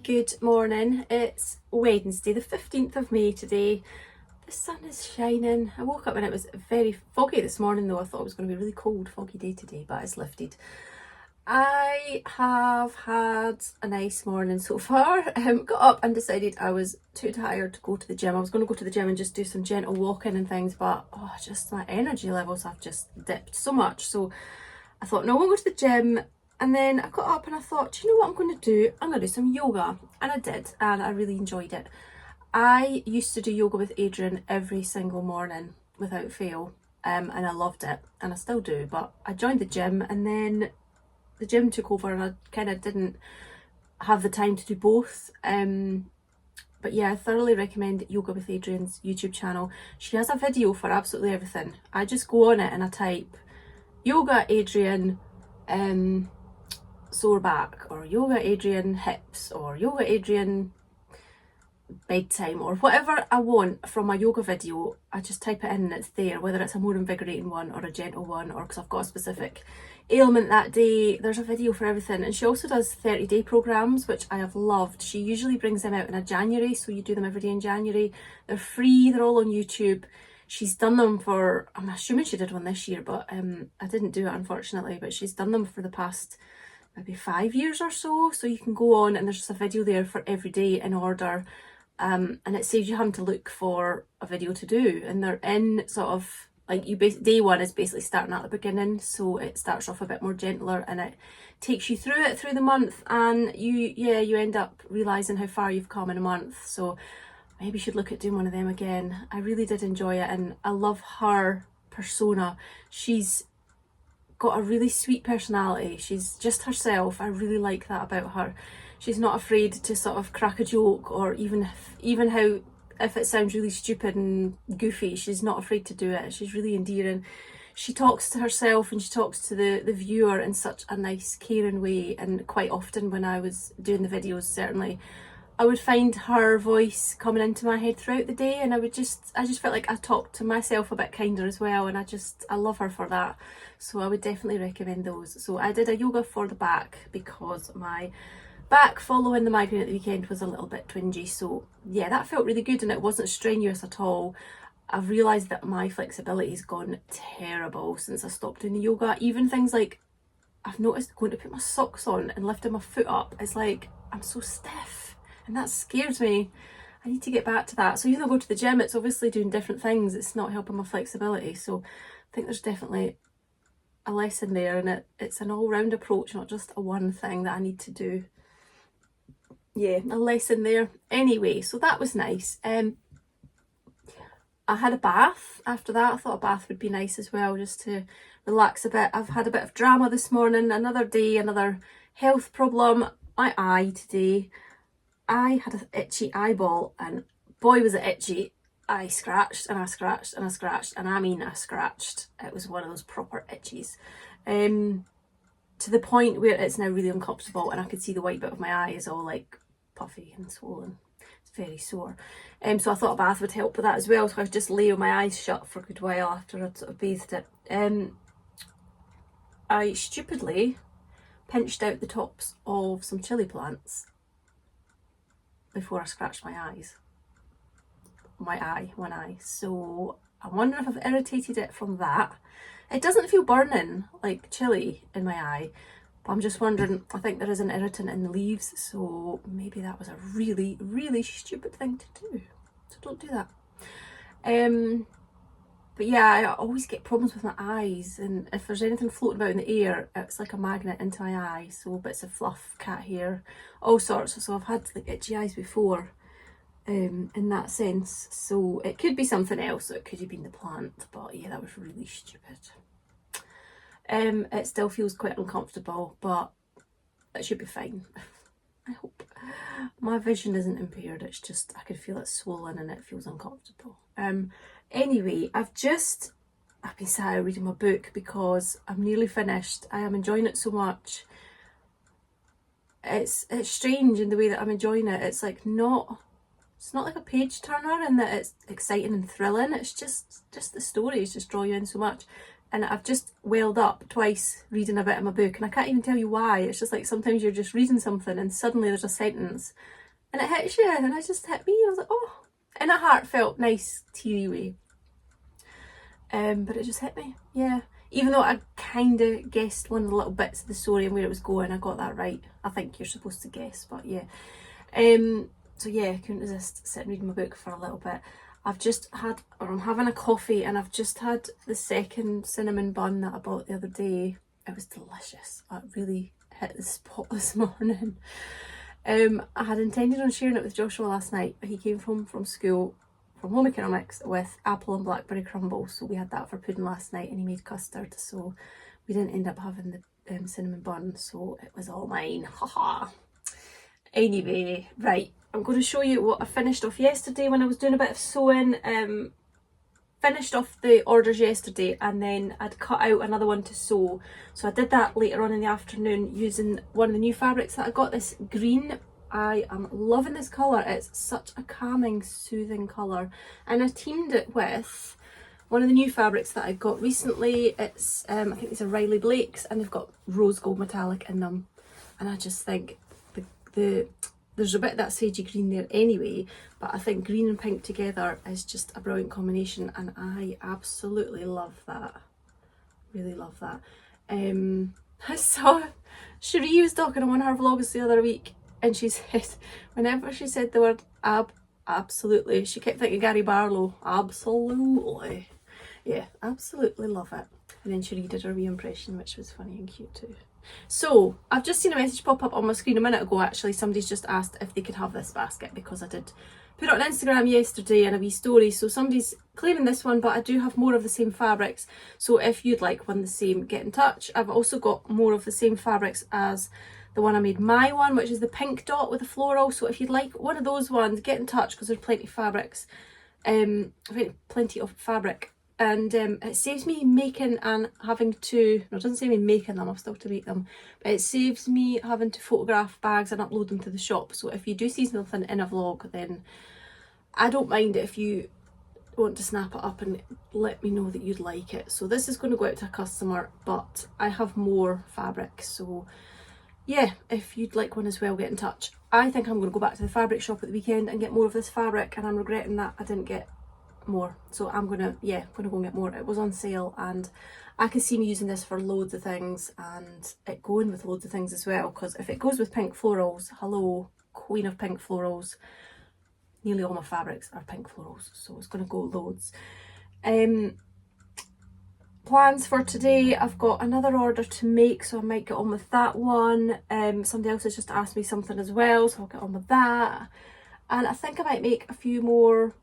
Good morning. It's Wednesday, the 15th of May today. The sun is shining. I woke up and it was very foggy this morning though. I thought it was going to be a really cold, foggy day today, but it's lifted. I have had a nice morning so far. Got up and decided I was too tired to go to the gym. I was going to go to the gym and just do some gentle walking and things, but just my energy levels have just dipped so much. So I thought, no, I won't go to the gym. And then I got up and I thought, do you know what I'm going to do? I'm going to do some yoga. And I did, and I really enjoyed it. I used to do yoga with Adrian every single morning without fail, and I loved it, and I still do. But I joined the gym, and then the gym took over, and I kind of didn't have the time to do both. But yeah, I thoroughly recommend Yoga with Adrian's YouTube channel. She has a video for absolutely everything. I just go on it and I type Yoga Adrian sore back, or Yoga Adrian hips, or Yoga Adrian bedtime, or whatever I want from my yoga video. I just type it in and it's there, whether it's a more invigorating one or a gentle one, or because I've got a specific ailment that day. There's a video for everything. And she also does 30-day programs, which I have loved. She usually brings them out in a January, so you do them every day in January. They're free, they're all on YouTube. She's done them for, I'm assuming she did one this year, but I didn't do it unfortunately, but she's done them for the past maybe 5 years or so. So you can go on and there's just a video there for every day in order, and it saves you having to look for a video to do. And they're in sort of like, day one is basically starting at the beginning, so it starts off a bit more gentler and it takes you through it through the month, and you end up realizing how far you've come in a month. So maybe you should look at doing one of them again. I really did enjoy it, and I love her persona. She's got a really sweet personality. She's just herself. I really like that about her. She's not afraid to sort of crack a joke, or even how, if it sounds really stupid and goofy, she's not afraid to do it. She's really endearing. She talks to herself and she talks to the viewer in such a nice, caring way. And quite often when I was doing the videos, certainly, I would find her voice coming into my head throughout the day, and I just felt like I talked to myself a bit kinder as well, and I love her for that. So I would definitely recommend those. So I did a yoga for the back because my back following the migraine at the weekend was a little bit twingy. So yeah, that felt really good and it wasn't strenuous at all. I've realised that my flexibility's gone terrible since I stopped doing the yoga. Even things like, I've noticed going to put my socks on and lifting my foot up, it's like I'm so stiff, and that scares me. I need to get back to that. So even though I go to the gym, it's obviously doing different things. It's not helping my flexibility. So I think there's definitely a lesson there, and it's an all-round approach, not just a one thing that I need to do. Yeah, a lesson there. Anyway, so that was nice. I had a bath after that. I thought a bath would be nice as well, just to relax a bit. I've had a bit of drama this morning. Another day, another health problem. My eye today. I had an itchy eyeball, and boy was it itchy. I scratched and I scratched and I scratched, and I mean I scratched. It was one of those proper itchies. To the point where it's now really uncomfortable, and I could see the white bit of my eye is all like puffy and swollen. It's very sore. So I thought a bath would help with that as well. So I just lay with my eyes shut for a good while after I'd sort of bathed it. I stupidly pinched out the tops of some chilli plants before I scratched my eyes. One eye. So I'm wondering if I've irritated it from that. It doesn't feel burning like chili in my eye, but I'm just wondering, I think there is an irritant in the leaves, so maybe that was a really, really stupid thing to do. So don't do that. But yeah, I always get problems with my eyes, and if there's anything floating about in the air, it's like a magnet into my eye. So bits of fluff, cat hair, all sorts. So I've had like itchy eyes before, in that sense. So it could be something else. So it could have been the plant, but yeah, that was really stupid. It still feels quite uncomfortable, but it should be fine. I hope. My vision isn't impaired, it's just I can feel it swollen and it feels uncomfortable. Anyway, I've been sat here reading my book because I'm nearly finished. I am enjoying it so much. It's strange in the way that I'm enjoying it. It's not like a page turner in that it's exciting and thrilling. It's just the stories just draw you in so much. and I've just welled up twice reading a bit of my book, and I can't even tell you why. It's just like sometimes you're just reading something and suddenly there's a sentence and it hits you, and it just hit me. I was like, oh, in a heartfelt, nice, teary way. But it just hit me, yeah. Even though I kind of guessed one of the little bits of the story and where it was going, I got that right. I think you're supposed to guess, but yeah. So yeah, I couldn't resist sitting reading my book for a little bit. I've just had, or I'm having a coffee, and I've just had the second cinnamon bun that I bought the other day. It was delicious. It really hit the spot this morning. I had intended on sharing it with Joshua last night, but he came home from school, from home economics, with apple and blackberry crumble, so we had that for pudding last night, and he made custard, so we didn't end up having the cinnamon bun, so it was all mine, haha. Anyway, right, I'm going to show you what I finished off yesterday when I was doing a bit of sewing. Finished off the orders yesterday, and then I'd cut out another one to sew, so I did that later on in the afternoon using one of the new fabrics that I got, this green. I am loving this colour. It's such a calming, soothing colour, and I teamed it with one of the new fabrics that I got recently. It's I think these are Riley Blake's, and they've got rose gold metallic in them, and I just think there's a bit of that sagey green there anyway, but I think green and pink together is just a brilliant combination, and I absolutely love that. Really love that. I saw Cherie was talking on one of her vlogs the other week, and she said, whenever she said the word absolutely, she kept thinking Gary Barlow. Absolutely. Yeah, absolutely love it. And then Cherie did her wee impression, which was funny and cute too. So I've just seen a message pop up on my screen a minute ago. Actually, somebody's just asked if they could have this basket, because I did put it on Instagram yesterday in a wee story. So somebody's claiming this one, but I do have more of the same fabrics, so if you'd like one the same, get in touch. I've also got more of the same fabrics as the one I made my one, which is the pink dot with the floral. So if you'd like one of those ones, get in touch, because there's plenty of fabrics, plenty of fabric. And it saves me making and having to, no, it doesn't save me making them, I've still to make them, but it saves me having to photograph bags and upload them to the shop. So if you do see something in a vlog, then I don't mind it if you want to snap it up and let me know that you'd like it. So this is going to go out to a customer, but I have more fabric, so yeah, if you'd like one as well, get in touch. I think I'm going to go back to the fabric shop at the weekend and get more of this fabric, and I'm regretting that I didn't get more, so I'm gonna go and get more. It was on sale, and I can see me using this for loads of things, and it going with loads of things as well, because if it goes with pink florals, hello, queen of pink florals, nearly all my fabrics are pink florals, so it's going to go loads. Plans for today, I've got another order to make, so I might get on with that one. Somebody else has just asked me something as well, so I'll get on with that. And I think I might make a few more.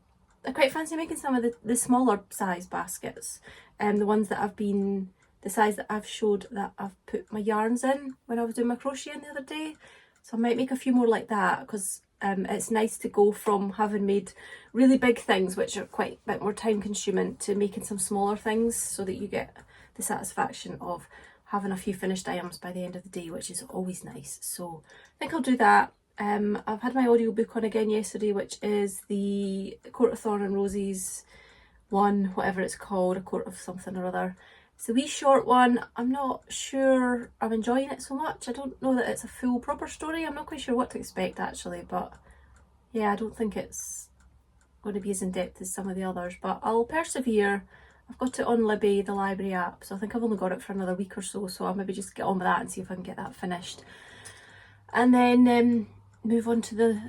I quite fancy making some of the smaller size baskets, the ones that the size that I've showed that I've put my yarns in when I was doing my crocheting the other day. So I might make a few more like that, because it's nice to go from having made really big things, which are quite a bit more time consuming, to making some smaller things, so that you get the satisfaction of having a few finished items by the end of the day, which is always nice. So I think I'll do that. I've had my audiobook on again yesterday, which is the Court of Thorn and Roses one, whatever it's called, a court of something or other. It's a wee short one. I'm not sure I'm enjoying it so much. I don't know that it's a full proper story. I'm not quite sure what to expect actually, but yeah, I don't think it's going to be as in-depth as some of the others, but I'll persevere. I've got it on Libby, the library app, so I think I've only got it for another week or so, so I'll maybe just get on with that and see if I can get that finished. And then move on to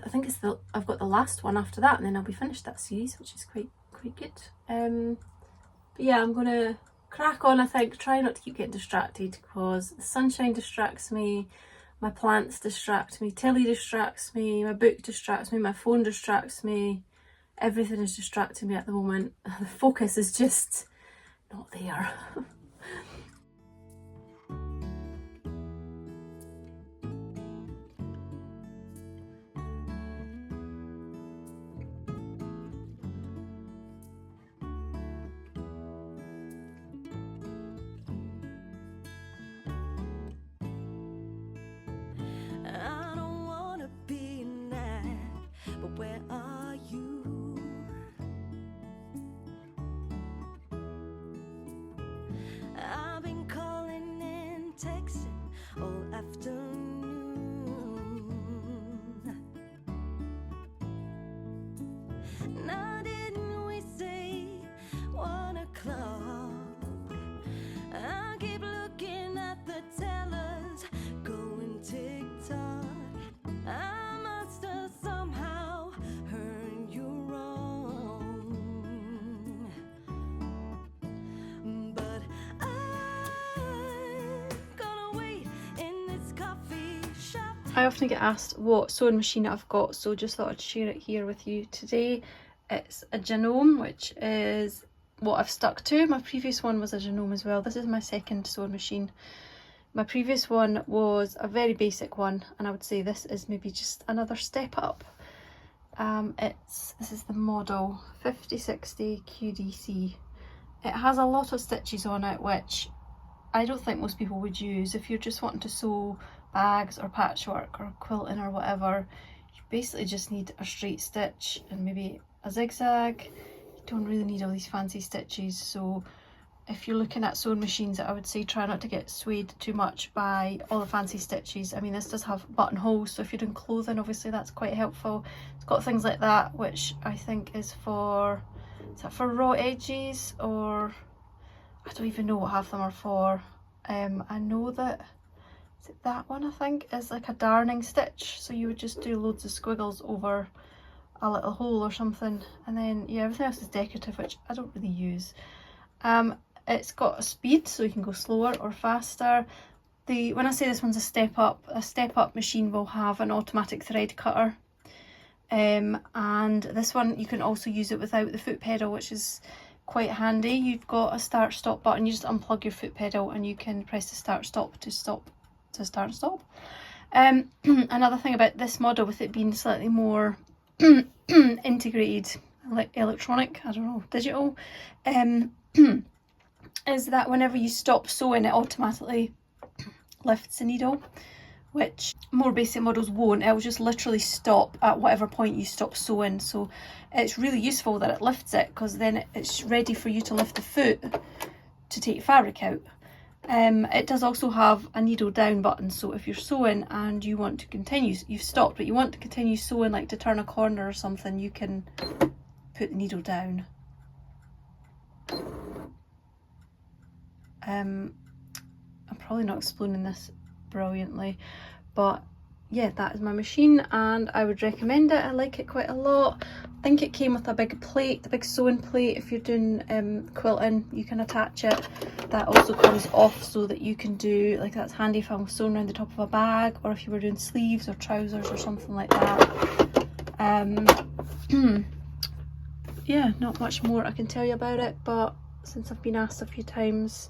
I've got the last one after that, and then I'll be finished that series, which is quite good. But yeah, I'm gonna crack on, I think. Try not to keep getting distracted, because the sunshine distracts me, my plants distract me, telly distracts me, my book distracts me, my phone distracts me. Everything is distracting me at the moment. The focus is just not there. Now didn't we say 1 o'clock? I keep looking at the tellers, going tick-tock. I must have somehow heard you wrong, but I'm gonna wait in this coffee shop. I often get asked what sewing machine I've got, so just thought I'd share it here with you today. It's a Genome, which is what I've stuck to. My previous one was a Genome as well. This is my second sewing machine. My previous one was a very basic one, and I would say this is maybe just another step up. This is the model 5060 QDC. It has a lot of stitches on it, which I don't think most people would use. If you're just wanting to sew bags or patchwork or quilting or whatever, you basically just need a straight stitch and maybe a zigzag. You don't really need all these fancy stitches. So if you're looking at sewing machines, I would say try not to get swayed too much by all the fancy stitches. I mean, this does have buttonholes, so if you're doing clothing, obviously that's quite helpful. It's got things like that, which I think is for, is that for raw edges, or I don't even know what half them are for. I know that, is it that one, I think, is like a darning stitch, so you would just do loads of squiggles over a little hole or something, and then yeah, everything else is decorative, which I don't really use. It's got a speed, so you can go slower or faster. When I say this one's a step up machine will have an automatic thread cutter, and this one you can also use it without the foot pedal, which is quite handy. You've got a start stop button, you just unplug your foot pedal and you can press the start stop to start and stop. Another thing about this model, with it being slightly more integrated, like electronic, I don't know, digital, is that whenever you stop sewing, it automatically lifts the needle, which more basic models won't. It will just literally stop at whatever point you stop sewing. So it's really useful that it lifts it, because then it's ready for you to lift the foot to take fabric out. It does also have a needle down button, so if you're sewing and you want to continue, you've stopped but you want to continue sewing, like to turn a corner or something, you can put the needle down. I'm probably not explaining this brilliantly, but yeah, that is my machine and I would recommend it. I like it quite a lot. I think it came with a big plate, the big sewing plate. If you're doing quilting, you can attach it. That also comes off so that you can do, like, that's handy if I'm sewing around the top of a bag, or if you were doing sleeves or trousers or something like that. Yeah, not much more I can tell you about it, but since I've been asked a few times,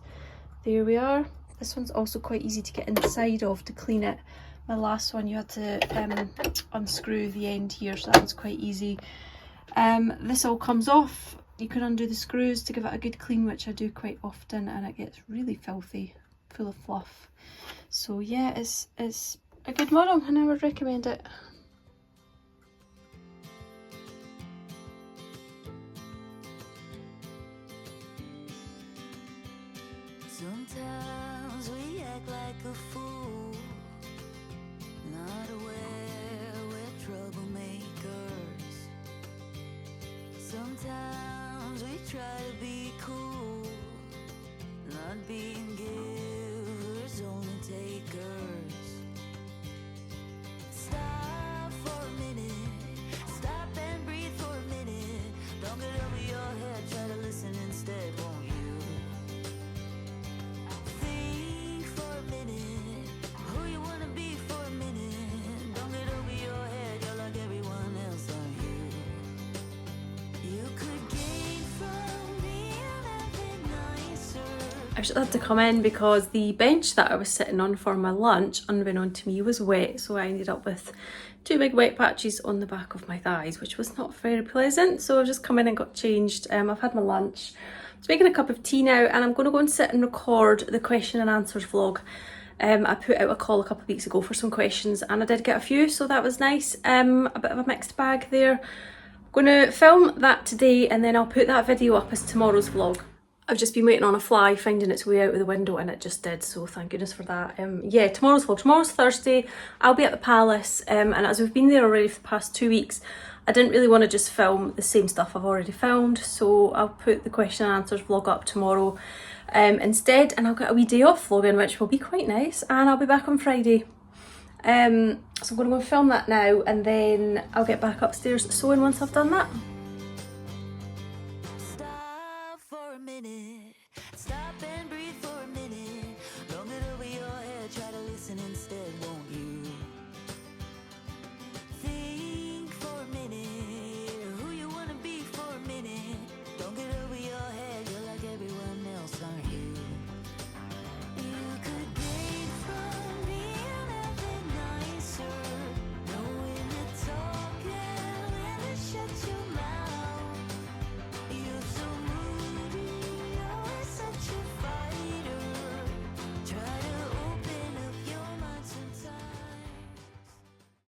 there we are. This one's also quite easy to get inside of to clean it. My last one you had to unscrew the end here, so that was quite easy. This all comes off. You can undo the screws to give it a good clean, which I do quite often, and it gets really filthy, full of fluff. So yeah, it's a good model and I would recommend it. Sometimes we act like a fool, not aware we're troublemakers. Sometimes we try to be cool, not being givers, only takers. Stop for a minute, stop and breathe for a minute. Don't get over your head, try to listen instead, won't you? Think for a minute, who you wanna be for a minute. Don't get over your head, you're like everyone else, aren't you? You could gain from being a bit nicer. I just had to come in because the bench that I was sitting on for my lunch, unbeknown to me, was wet, so I ended up with two big wet patches on the back of my thighs, which was not very pleasant. So I've just come in and got changed. I've had my lunch. I was making a cup of tea now, and I'm going to go and sit and record the question and answers vlog. I put out a call a couple of weeks ago for some questions, and I did get a few, so that was nice. A bit of a mixed bag there. I'm going to film that today, and then I'll put that video up as tomorrow's vlog. I've just been waiting on a fly finding its way out of the window, and it just did, so thank goodness for that. Yeah, tomorrow's vlog. Tomorrow's Thursday. I'll be at the Palace, and as we've been there already for the past 2 weeks, I didn't really want to just film the same stuff I've already filmed, so I'll put the question and answers vlog up tomorrow instead, and I'll get a wee day off vlogging, which will be quite nice, and I'll be back on Friday. So I'm going to go and film that now, and then I'll get back upstairs sewing once I've done that.